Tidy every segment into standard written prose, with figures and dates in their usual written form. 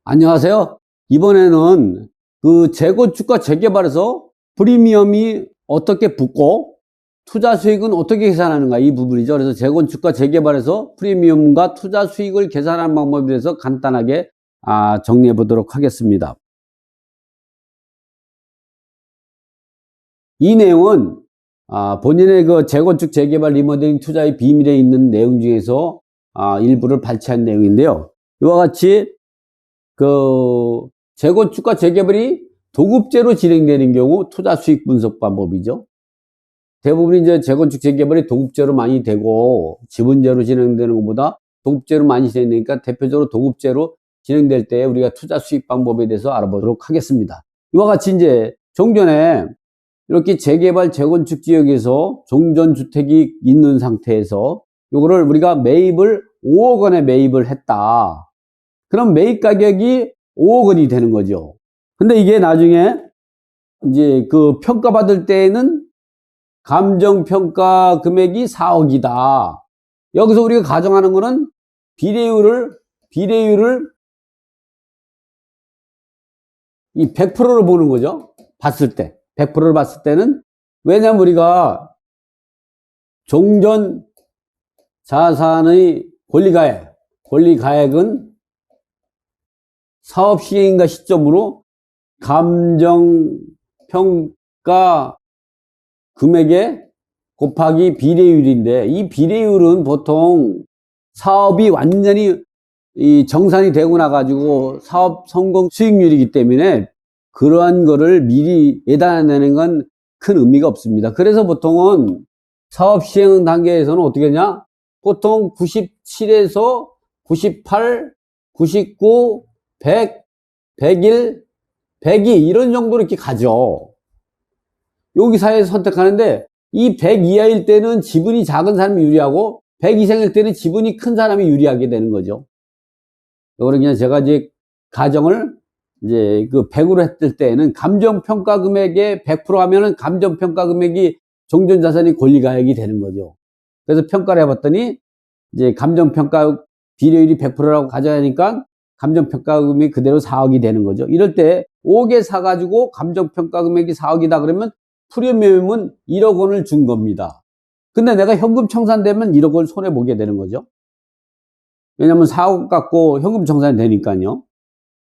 안녕하세요. 이번에는 그 재건축과 재개발에서 프리미엄이 어떻게 붙고 투자 수익은 어떻게 계산하는가 이 부분이죠. 그래서 재건축과 재개발에서 프리미엄과 투자 수익을 계산하는 방법에 대해서 간단하게 정리해 보도록 하겠습니다. 이 내용은 본인의 그 재건축 재개발 리모델링 투자의 비밀에 있는 내용 중에서 일부를 발췌한 내용인데요. 이와 같이 그 재건축과 재개발이 도급제로 진행되는 경우 투자 수익 분석 방법이죠. 대부분 이제 재건축 재개발이 도급제로 많이 되고 지분제로 진행되는 것보다 도급제로 많이 진행되니까 대표적으로 도급제로 진행될 때 우리가 투자 수익 방법에 대해서 알아보도록 하겠습니다. 이와 같이 이제 종전에 이렇게 재개발 재건축 지역에서 종전 주택이 있는 상태에서 이거를 우리가 매입을 5억 원에 매입을 했다. 그럼 매입 가격이 5억 원이 되는 거죠. 근데 이게 나중에 이제 그 평가받을 때에는 감정평가 금액이 4억이다. 여기서 우리가 가정하는 거는 비례율을 이 100%로 보는 거죠. 봤을 때. 100%를 봤을 때는 왜냐면 우리가 종전 자산의 권리가액은 사업 시행인가 시점으로 감정평가 금액에 곱하기 비례율인데 이 비례율은 보통 사업이 완전히 정산이 되고 나가지고 사업 성공 수익률이기 때문에 그러한 거를 미리 예단해내는 건 큰 의미가 없습니다. 그래서 보통은 사업 시행 단계에서는 어떻게 하냐? 보통 97에서 98, 99, 100, 101, 102 이런 정도로 이렇게 가죠. 여기 사이에서 선택하는데 이 100 이하일 때는 지분이 작은 사람이 유리하고 100 이상일 때는 지분이 큰 사람이 유리하게 되는 거죠. 이거는 그냥 제가 이제 가정을 이제 그 100으로 했을 때는 감정평가 금액의 100% 하면은 감정평가 금액이 종전자산이 권리가액이 되는 거죠. 그래서 평가를 해봤더니 이제 감정평가 비례율이 100%라고 가져가니까 감정평가금이 그대로 4억이 되는 거죠. 이럴 때 5억에 사가지고 감정평가금액이 4억이다 그러면 프리미엄은 1억 원을 준 겁니다. 근데 내가 현금 청산되면 1억 원 손해보게 되는 거죠. 왜냐면 4억 갖고 현금 청산이 되니까요.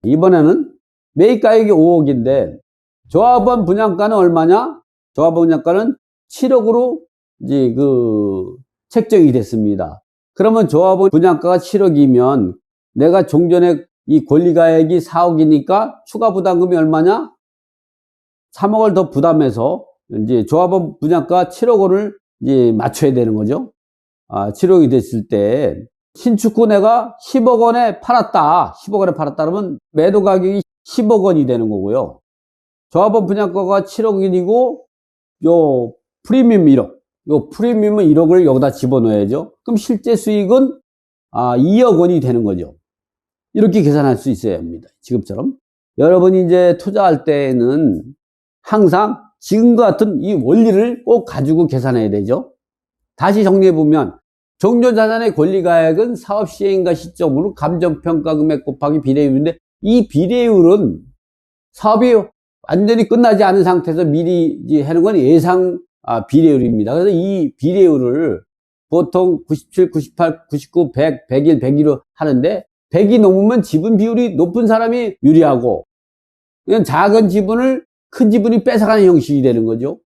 이번에는 매입가액이 5억인데 조합원 분양가는 얼마냐? 조합원 분양가는 7억으로 이제 그 책정이 됐습니다. 그러면 조합원 분양가가 7억이면 내가 종전에 이 권리가액이 4억이니까 추가 부담금이 얼마냐? 3억을 더 부담해서 이제 조합원 분양가 7억 원을 이제 맞춰야 되는 거죠. 7억이 됐을 때 신축 후 내가 10억 원에 팔았다. 10억 원에 팔았다 그러면 매도 가격이 10억 원이 되는 거고요. 조합원 분양가가 7억이고 요 프리미엄 1억. 요 프리미엄은 1억을 여기다 집어넣어야죠. 그럼 실제 수익은 2억 원이 되는 거죠. 이렇게 계산할 수 있어야 합니다. 지금처럼. 여러분이 이제 투자할 때는 항상 지금과 같은 이 원리를 꼭 가지고 계산해야 되죠. 다시 정리해보면 종전자산의 권리가액은 사업 시행인가 시점으로 감정평가 금액 곱하기 비례율인데 이 비례율은 사업이 완전히 끝나지 않은 상태에서 미리 하는 건 예상 비례율입니다. 그래서 이 비례율을 보통 97, 98, 99, 100, 101, 102로 하는데 100이 넘으면 지분 비율이 높은 사람이 유리하고 그냥 작은 지분을 큰 지분이 뺏어가는 형식이 되는 거죠.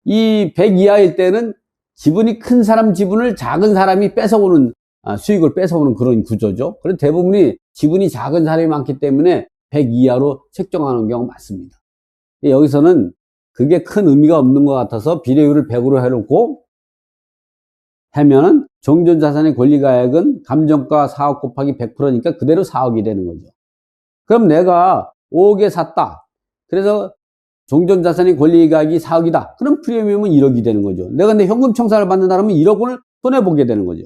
이 100 이하일 때는 지분이 큰 사람 지분을 작은 사람이 뺏어오는 수익을 뺏어오는 그런 구조죠. 그래서 대부분이 지분이 작은 사람이 많기 때문에 100 이하로 책정하는 경우가 많습니다. 여기서는 그게 큰 의미가 없는 것 같아서 비례율을 100으로 해놓고 하면은 종전자산의 권리가액은 감정가 4억 곱하기 100%니까 그대로 4억이 되는 거죠. 그럼 내가 5억에 샀다. 그래서 종전자산의 권리가액이 4억이다. 그럼 프리미엄은 1억이 되는 거죠. 내가 근데 현금 청산을 받는다 그러면 1억 원을 손해보게 되는 거죠.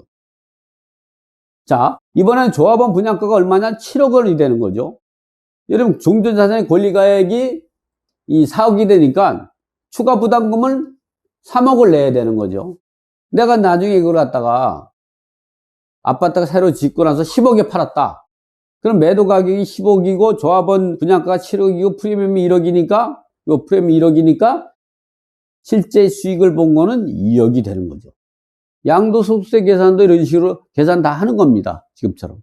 자, 이번엔 조합원 분양가가 얼마냐? 7억 원이 되는 거죠. 여러분, 종전자산의 권리가액이 이 4억이 되니까 추가 부담금을 3억을 내야 되는 거죠. 내가 나중에 이걸 갖다가 아파트가 새로 짓고 나서 10억에 팔았다. 그럼 매도 가격이 10억이고 조합원 분양가가 7억이고 프리미엄이 1억이니까 요 프리미엄이 1억이니까 실제 수익을 본 거는 2억이 되는 거죠. 양도소득세 계산도 이런 식으로 계산 다 하는 겁니다. 지금처럼.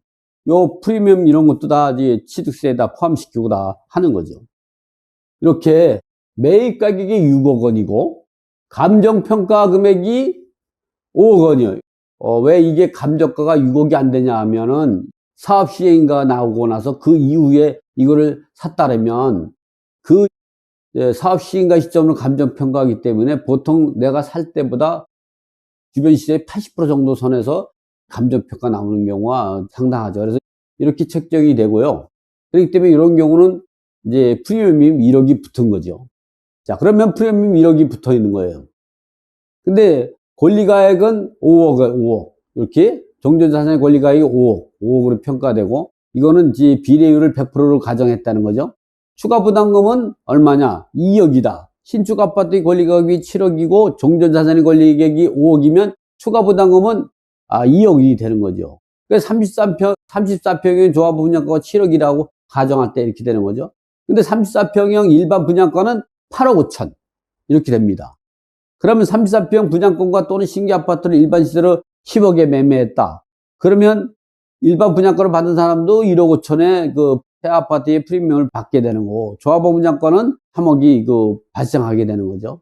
요 프리미엄 이런 것도 다 이제 취득세에다 포함시키고 다 하는 거죠. 이렇게 매입 가격이 6억 원이고 감정평가 금액이 5억 원이에요. 왜 이게 감정가가 6억이 안 되냐 하면은 사업 시행인가가 나오고 나서 그 이후에 이거를 샀다라면 그 사업 시행가 시점으로 감정평가하기 때문에 보통 내가 살 때보다 주변 시세의 80% 정도 선에서 감정평가 나오는 경우가 상당하죠. 그래서 이렇게 책정이 되고요. 그렇기 때문에 이런 경우는 이제 프리미엄이 1억이 붙은 거죠. 자, 그러면 프리미엄이 1억이 붙어 있는 거예요. 근데 권리가액은 5억. 이렇게 종전자산의 권리가액이 5억으로 평가되고, 이거는 이제 비례율을 100%로 가정했다는 거죠. 추가 부담금은 얼마냐? 2억이다. 신축 아파트의 권리가격이 7억이고, 종전자산의 권리가격이 5억이면 추가 부담금은 2억이 되는 거죠. 그래서 34평의 조합 분양가가 7억이라고 가정할 때 이렇게 되는 거죠. 근데 34평형 일반 분양가는 8억 5천. 이렇게 됩니다. 그러면 34평 분양권과 또는 신규 아파트를 일반 시세로 10억에 매매했다. 그러면 일반 분양권을 받은 사람도 1억 5천에 그 새 아파트의 프리미엄을 받게 되는 거고, 조합원 분양권은 3억이 발생하게 되는 거죠.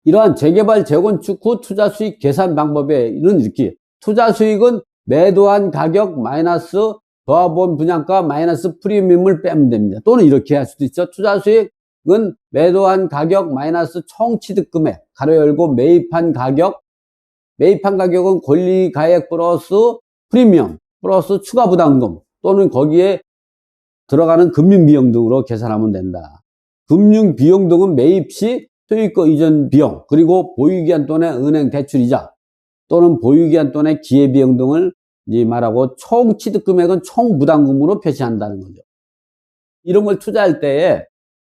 이러한 재개발, 재건축 후 투자 수익 계산 방법에는 이렇게, 투자 수익은 매도한 가격 마이너스 조합원 분양가 마이너스 프리미엄을 빼면 됩니다. 또는 이렇게 할 수도 있죠. 투자 수익은 매도한 가격 마이너스 총 취득 금액, 가로 열고 매입한 가격은 권리가액 플러스 프리미엄 플러스 추가 부담금 또는 거기에 들어가는 금융비용 등으로 계산하면 된다. 금융비용 등은 매입 시 소유권 이전 비용, 그리고 보유기한 또는 은행 대출이자 또는 보유기한 또는 기회비용 등을 이제 말하고 총 취득금액은 총 부담금으로 표시한다는 거죠. 이런 걸 투자할 때에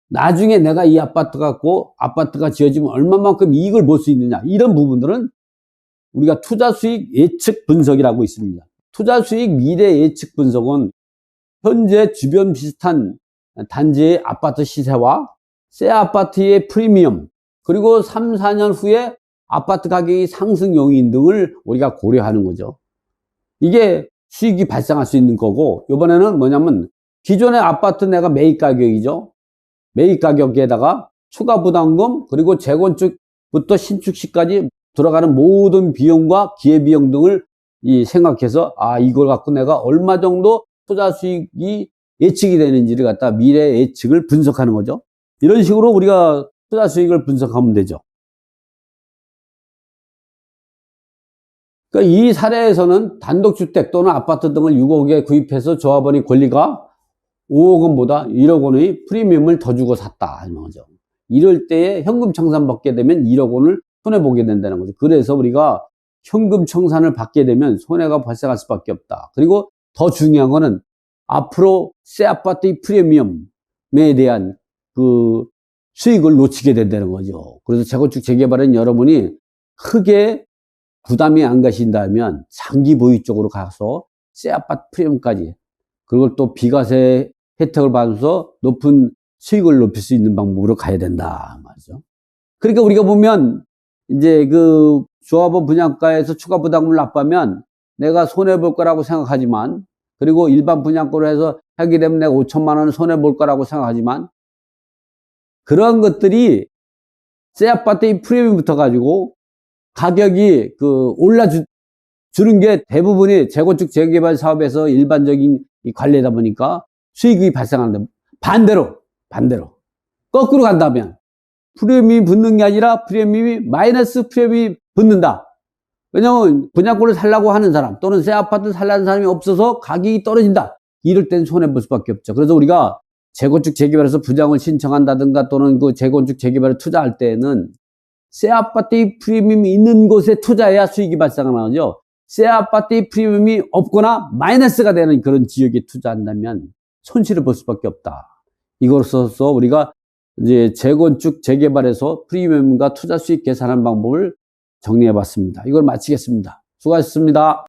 나중에 내가 이 아파트 갖고 아파트가 지어지면 얼마만큼 이익을 볼 수 있느냐, 이런 부분들은 우리가 투자 수익 예측 분석이라고 있습니다. 투자 수익 미래 예측 분석은 현재 주변 비슷한 단지의 아파트 시세와 새 아파트의 프리미엄, 그리고 3, 4년 후에 아파트 가격이 상승 요인 등을 우리가 고려하는 거죠. 이게 수익이 발생할 수 있는 거고, 이번에는 뭐냐면 기존의 아파트 내가 매입 가격이죠. 매입 가격에다가 추가 부담금, 그리고 재건축부터 신축 시까지 들어가는 모든 비용과 기회비용 등을 생각해서 이걸 갖고 내가 얼마 정도 투자 수익이 예측이 되는지를 갖다 미래 예측을 분석하는 거죠. 이런 식으로 우리가 투자 수익을 분석하면 되죠. 그러니까 이 사례에서는 단독주택 또는 아파트 등을 6억에 구입해서 조합원의 권리가 5억 원보다 1억 원의 프리미엄을 더 주고 샀다 하는 거죠. 이럴 때에 현금 청산 받게 되면 1억 원을 손해보게 된다는 거죠. 그래서 우리가 현금 청산을 받게 되면 손해가 발생할 수밖에 없다. 그리고 더 중요한 거는 앞으로 새 아파트의 프리미엄에 대한 그 수익을 놓치게 된다는 거죠. 그래서 재건축 재개발은 여러분이 크게 부담이 안 가신다면 장기 보유 쪽으로 가서 새 아파트 프리미엄까지, 그리고 또 비과세 혜택을 받아서 높은 수익을 높일 수 있는 방법으로 가야 된다 말이죠. 그러니까 우리가 보면 이제 그 조합원 분양가에서 추가 부담금을 납부하면 내가 손해볼 거라고 생각하지만, 그리고 일반 분양권을 해서 하게 되면 내가 5천만 원을 손해볼 거라고 생각하지만, 그런 것들이 새 아파트의 프리미엄부터 가지고 가격이 주는 게 대부분이 재건축 재개발 사업에서 일반적인 이 관리다 보니까 수익이 발생하는데, 반대로 거꾸로 간다면 프리미엄이 붙는 게 아니라 프리미엄이 마이너스 프리미엄이 붙는다. 왜냐면 분양권을 살라고 하는 사람 또는 새 아파트를 살라는 사람이 없어서 가격이 떨어진다. 이럴 때는 손해볼 수밖에 없죠. 그래서 우리가 재건축 재개발에서 분양을 신청한다든가 또는 그 재건축 재개발에 투자할 때는 새 아파트의 프리미엄이 있는 곳에 투자해야 수익이 발생하죠. 새 아파트의 프리미엄이 없거나 마이너스가 되는 그런 지역에 투자한다면 손실을 볼 수밖에 없다. 이것으로서 우리가 이제 재건축 재개발에서 프리미엄과 투자 수익 계산하는 방법을 정리해 봤습니다. 이걸 마치겠습니다. 수고하셨습니다.